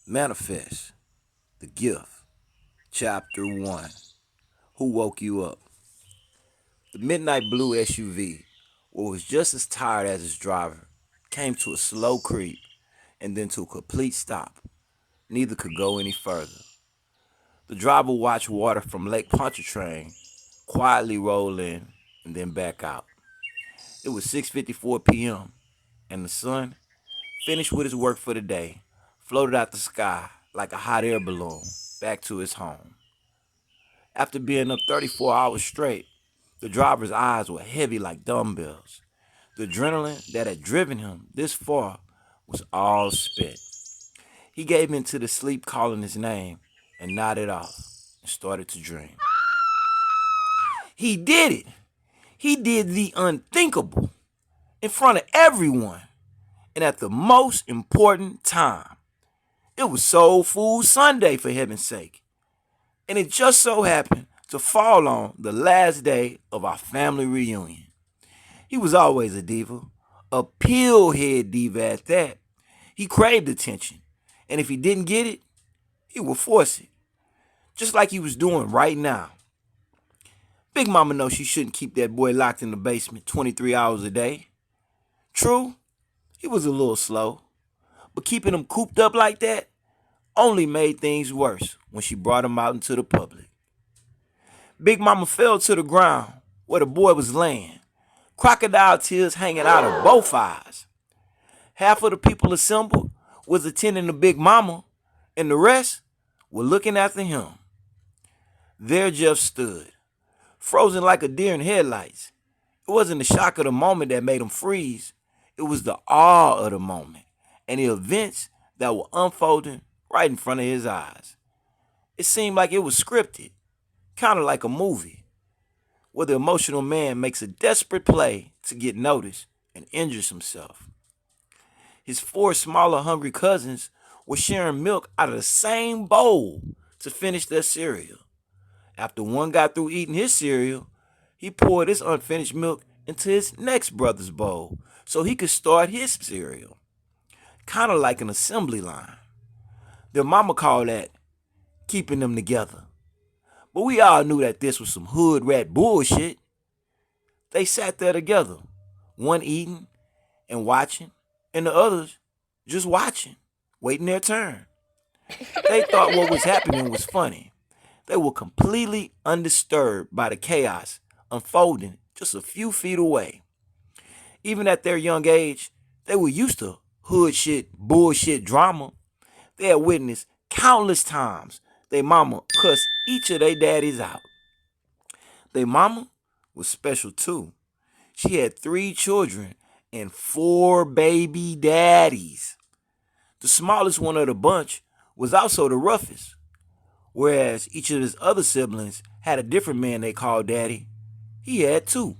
Manifest, The Gift, Chapter 1. Who Woke You Up? The midnight blue SUV, what was just as tired as its driver, came to a slow creep and then to a complete stop. Neither could go any further. The driver watched water from Lake Pontchartrain quietly roll in and then back out. It was 6:54 p.m. and the sun, finished with his work for the day, floated out the sky like a hot air balloon back to his home. After being up 34 hours straight, the driver's eyes were heavy like dumbbells. The adrenaline that had driven him this far was all spent. He gave in to the sleep calling his name and nodded off and started to dream. He did it. He did the unthinkable in front of everyone and at the most important time. It was Soul Food Sunday, for heaven's sake. And it just so happened to fall on the last day of our family reunion. He was always a diva, a pillhead diva at that. He craved attention, and if he didn't get it, he would force it, just like he was doing right now. Big Mama knows she shouldn't keep that boy locked in the basement 23 hours a day. True, he was a little slow, but keeping him cooped up like that only made things worse when she brought him out into the public. Big Mama fell to the ground where the boy was laying, crocodile tears hanging out of both eyes. Half of the people assembled was attending to Big Mama, and the rest were looking after him. There Jeff stood, frozen like a deer in headlights. It wasn't the shock of the moment that made him freeze. It was the awe of the moment and the events that were unfolding right in front of his eyes. It seemed like it was scripted, kind of like a movie, where the emotional man makes a desperate play to get noticed and injures himself. His four smaller hungry cousins were sharing milk out of the same bowl to finish their cereal. After one got through eating his cereal, he poured his unfinished milk into his next brother's bowl so he could start his cereal. Kind of like an assembly line. Their mama called that keeping them together. But we all knew that this was some hood rat bullshit. They sat there together, one eating and watching, and the others just watching, waiting their turn. They thought what was happening was funny. They were completely undisturbed by the chaos unfolding just a few feet away. Even at their young age, they were used to hood shit, bullshit drama. They had witnessed countless times their mama cussed each of their daddies out. Their mama was special too. She had 3 children and 4 baby daddies. The smallest one of the bunch was also the roughest, whereas each of his other siblings had a different man they called daddy. He had 2.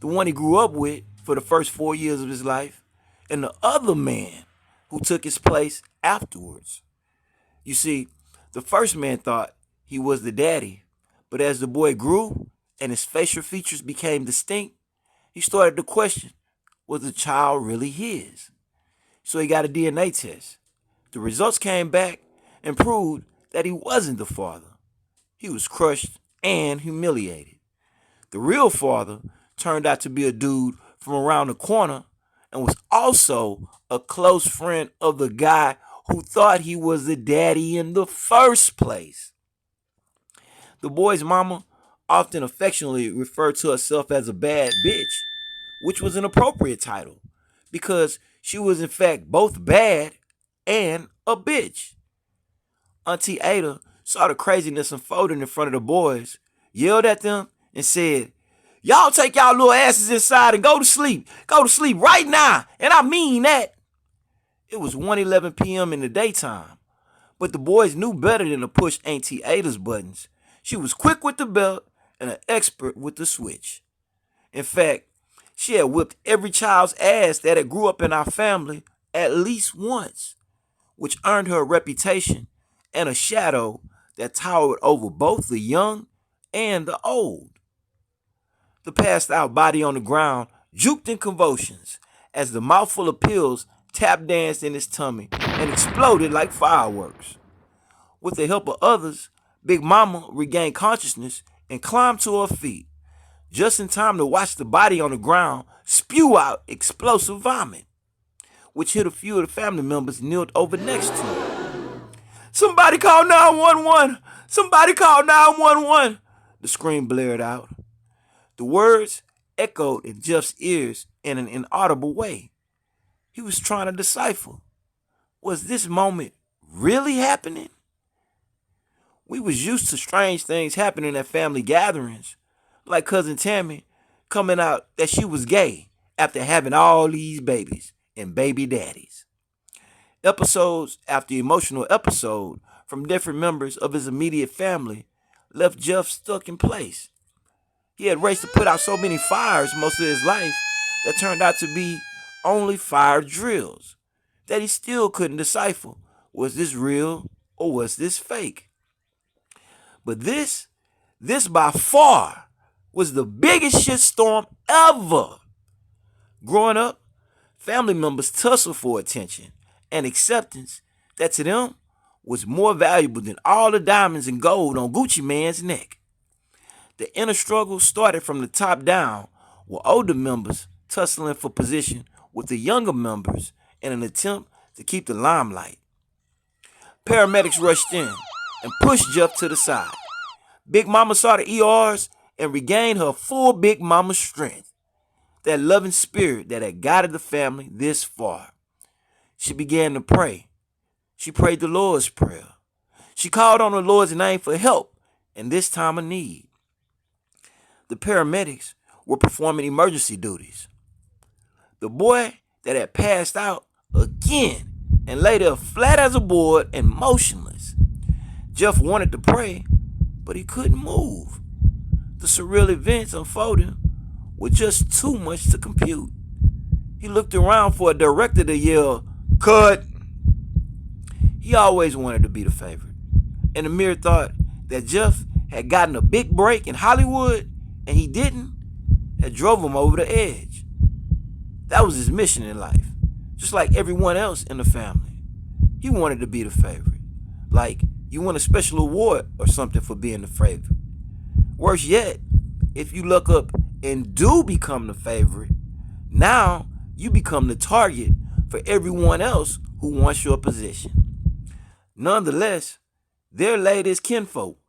The one he grew up with for the first 4 years of his life, and the other man who took his place afterwards. You see, the first man thought he was the daddy, but as the boy grew and his facial features became distinct, he started to question, was the child really his? So he got a DNA test. The results came back and proved that he wasn't the father. He was crushed and humiliated. The real father turned out to be a dude from around the corner and was also a close friend of the guy who thought he was the daddy in the first place. The boy's mama often affectionately referred to herself as a bad bitch, which was an appropriate title because she was in fact both bad and a bitch. Auntie Ada saw the craziness unfolding in front of the boys, yelled at them, and said, "Y'all take y'all little asses inside and go to sleep. Go to sleep right now. And I mean that." It was 1:11 p.m. in the daytime, but the boys knew better than to push Auntie Ada's buttons. She was quick with the belt and an expert with the switch. In fact, she had whipped every child's ass that had grew up in our family at least once, which earned her a reputation and a shadow that towered over both the young and the old. The passed out body on the ground juked in convulsions as the mouthful of pills tap danced in his tummy, and exploded like fireworks. With the help of others, Big Mama regained consciousness and climbed to her feet, just in time to watch the body on the ground spew out explosive vomit, which hit a few of the family members knelt over next to him. "Somebody call 911! Somebody call 911!" The scream blared out. The words echoed in Jeff's ears in an inaudible way. He was trying to decipher. Was this moment really happening? We was used to strange things happening at family gatherings, like Cousin Tammy coming out that she was gay after having all these babies and baby daddies. Episodes after emotional episode from different members of his immediate family left Jeff stuck in place. He had raced to put out so many fires most of his life that turned out to be only fire drills that he still couldn't decipher. Was this real or was this fake? But this by far was the biggest shitstorm ever. Growing up, family members tussled for attention and acceptance that to them was more valuable than all the diamonds and gold on Gucci Mane's neck. The inner struggle started from the top down, with older members tussling for position with the younger members in an attempt to keep the limelight. Paramedics rushed in and pushed Jeff to the side. Big Mama saw the ERs and regained her full Big Mama strength, that loving spirit that had guided the family this far. She began to pray. She prayed the Lord's Prayer. She called on the Lord's name for help in this time of need. The paramedics were performing emergency duties. The boy that had passed out again and lay there flat as a board and motionless. Jeff wanted to pray, but he couldn't move. The surreal events unfolding were just too much to compute. He looked around for a director to yell, "Cut!" He always wanted to be the favorite, and the mere thought that Jeff had gotten a big break in Hollywood and he didn't had drove him over the edge. That was his mission in life, just like everyone else in the family. He wanted to be the favorite, like you win a special award or something for being the favorite. Worse yet, if you look up and do become the favorite, now you become the target for everyone else who wants your position. Nonetheless, there lay this kinfolk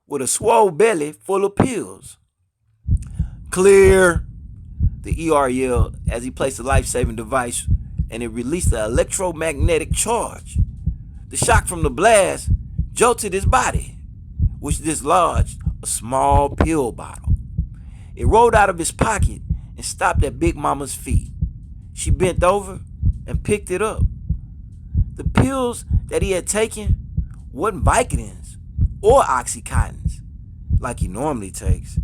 with a swole belly full of pills. "Clear," the ER yelled as he placed a life-saving device and it released an electromagnetic charge. The shock from the blast jolted his body, which dislodged a small pill bottle. It rolled out of his pocket and stopped at Big Mama's feet. She bent over and picked it up. The pills that he had taken wasn't Vicodins or Oxycontins like he normally takes.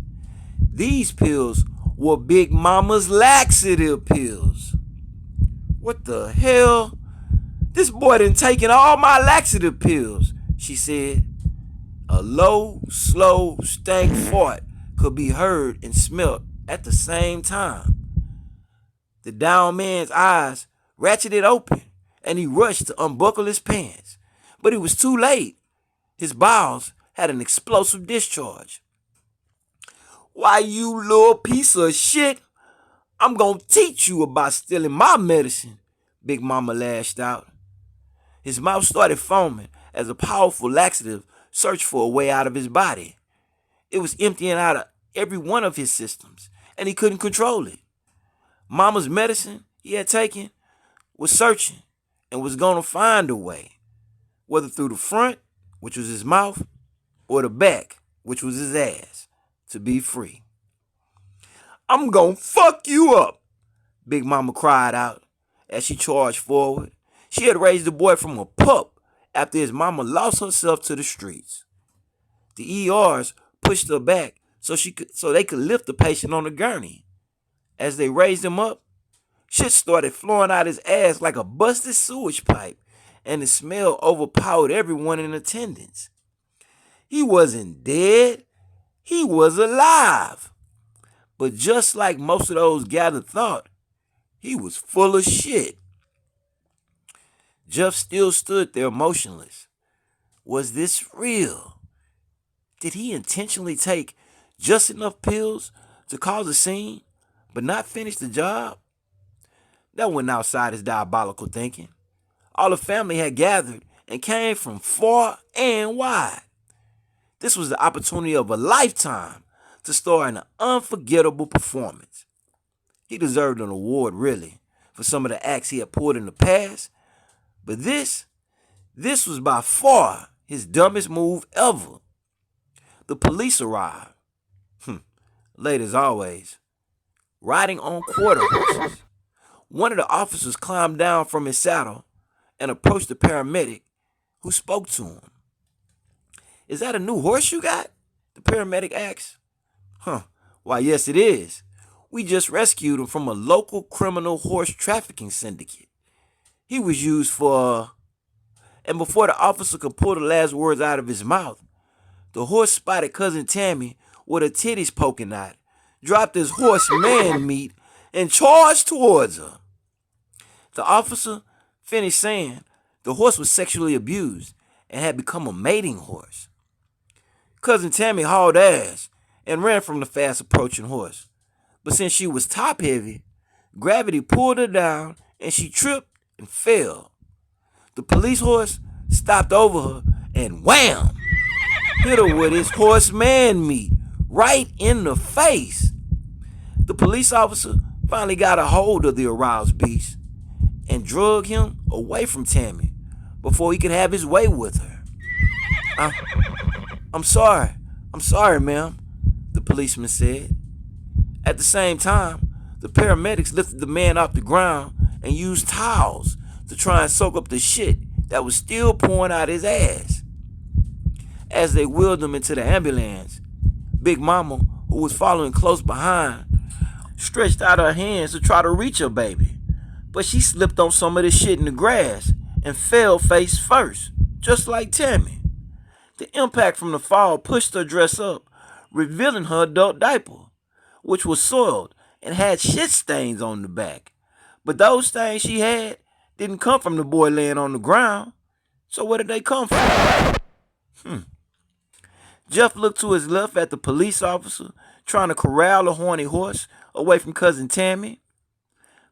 These pills were Big Mama's laxative pills. "What the hell? This boy done taken all my laxative pills," she said. A low, slow, stank fart could be heard and smelt at the same time. The down man's eyes ratcheted open and he rushed to unbuckle his pants. But it was too late. His bowels had an explosive discharge. "Why, you little piece of shit, I'm gonna teach you about stealing my medicine," Big Mama lashed out. His mouth started foaming as a powerful laxative searched for a way out of his body. It was emptying out of every one of his systems, and he couldn't control it. Mama's medicine he had taken was searching and was gonna find a way, whether through the front, which was his mouth, or the back, which was his ass, to be free. "I'm gonna fuck you up," Big Mama cried out as she charged forward. She had raised the boy from a pup after his mama lost herself to the streets. The ERs pushed her back so they could lift the patient on the gurney. As they raised him up, shit started flowing out his ass like a busted sewage pipe, and the smell overpowered everyone in attendance. He wasn't dead. He was alive. But just like most of those gathered thought, he was full of shit. Jeff still stood there motionless. Was this real? Did he intentionally take just enough pills to cause a scene, but not finish the job? That went outside his diabolical thinking. All the family had gathered and came from far and wide. This was the opportunity of a lifetime to star in an unforgettable performance. He deserved an award, really, for some of the acts he had pulled in the past, but this was by far his dumbest move ever. The police arrived, late as always, riding on quarter horses. One of the officers climbed down from his saddle and approached the paramedic, who spoke to him. "Is that a new horse you got?" the paramedic asked. Why, yes, it is. We just rescued him from a local criminal horse trafficking syndicate. He was used for. And before the officer could pull the last words out of his mouth, the horse spotted Cousin Tammy with her titties poking out, dropped his horse man meat, and charged towards her. The officer finished saying the horse was sexually abused and had become a mating horse. Cousin Tammy hauled ass and ran from the fast approaching horse. But since she was top heavy, gravity pulled her down and she tripped and fell. The police horse stopped over her and wham! Hit her with his horse man meat right in the face. The police officer finally got a hold of the aroused beast and drug him away from Tammy before he could have his way with her. I'm sorry, ma'am, the policeman said. At the same time, the paramedics lifted the man off the ground and used towels to try and soak up the shit that was still pouring out his ass. As they wheeled him into the ambulance, Big Mama, who was following close behind, stretched out her hands to try to reach her baby, but she slipped on some of the shit in the grass and fell face first, just like Tammy. The impact from the fall pushed her dress up, revealing her adult diaper, which was soiled and had shit stains on the back. But those stains she had didn't come from the boy laying on the ground. So where did they come from? Jeff looked to his left at the police officer trying to corral a horny horse away from Cousin Tammy.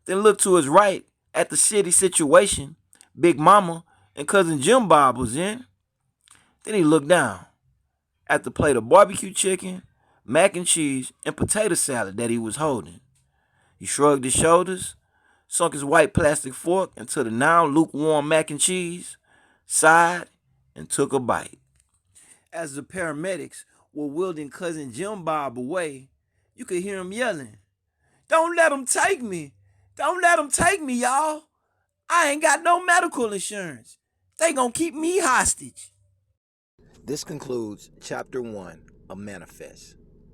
Then looked to his right at the shitty situation Big Mama and Cousin Jim Bob was in. Then he looked down at the plate of barbecue chicken, mac and cheese, and potato salad that he was holding. He shrugged his shoulders, sunk his white plastic fork into the now lukewarm mac and cheese, sighed, and took a bite. As the paramedics were wheeling Cousin Jim Bob away, you could hear him yelling, "Don't let him take me! Don't let him take me, y'all! I ain't got no medical insurance. They gonna keep me hostage." This concludes Chapter 1 of Manifest.